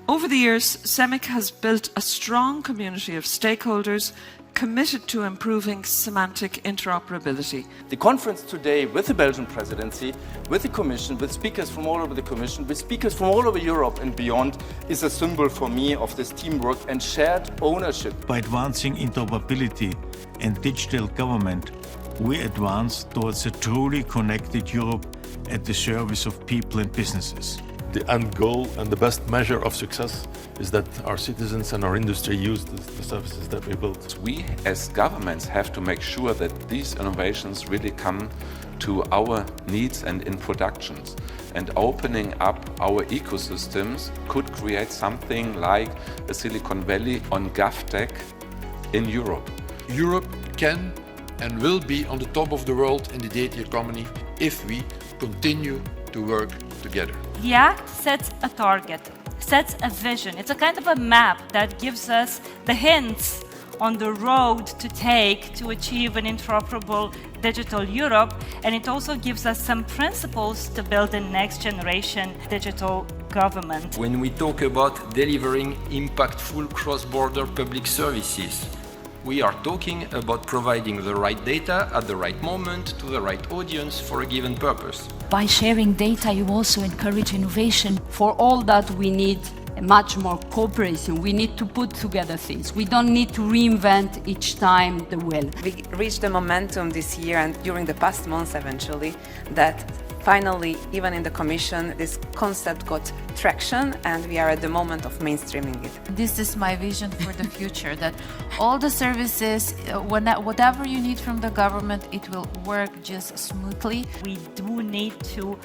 Over the years, SEMIC has built a strong community of stakeholders committed to improving semantic interoperability. The conference today with the Belgian presidency, with the Commission, with speakers from all over the Commission, with speakers from all over Europe and beyond, is a symbol for me of this teamwork and shared ownership. By advancing interoperability and digital government, we advance towards a truly connected Europe at the service of people and businesses. The end goal and the best measure of success is that our citizens and our industry use the services that we build. We as governments have to make sure that these innovations really come to our needs and in productions. And opening up our ecosystems could create something like a Silicon Valley on GovTech in Europe. Europe can and will be on the top of the world in the data economy if we continue to work together. The Act sets a target, sets a vision. It's a kind of a map that gives us the hints on the road to take to achieve an interoperable digital Europe, and it also gives us some principles to build the next generation digital government. When we talk about delivering impactful cross-border public services, we are talking about providing the right data at the right moment to the right audience for a given purpose. By sharing data, you also encourage innovation. For all that, we need much more cooperation. We need to put together things. We don't need to reinvent each time the wheel. We reached the momentum this year and during the past months eventually that finally, even in the Commission, this concept got traction and we are at the moment of mainstreaming it. This is my vision for the future, that all the services, whatever you need from the government, it will work just smoothly. We do need to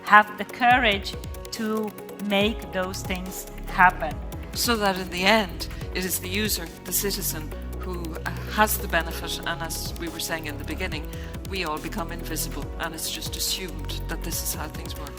have the courage to make those things happen. So that in the end, it is the user, the citizen, who has the benefit, and as we were saying in the beginning, we all become invisible and it's just assumed that this is how things work.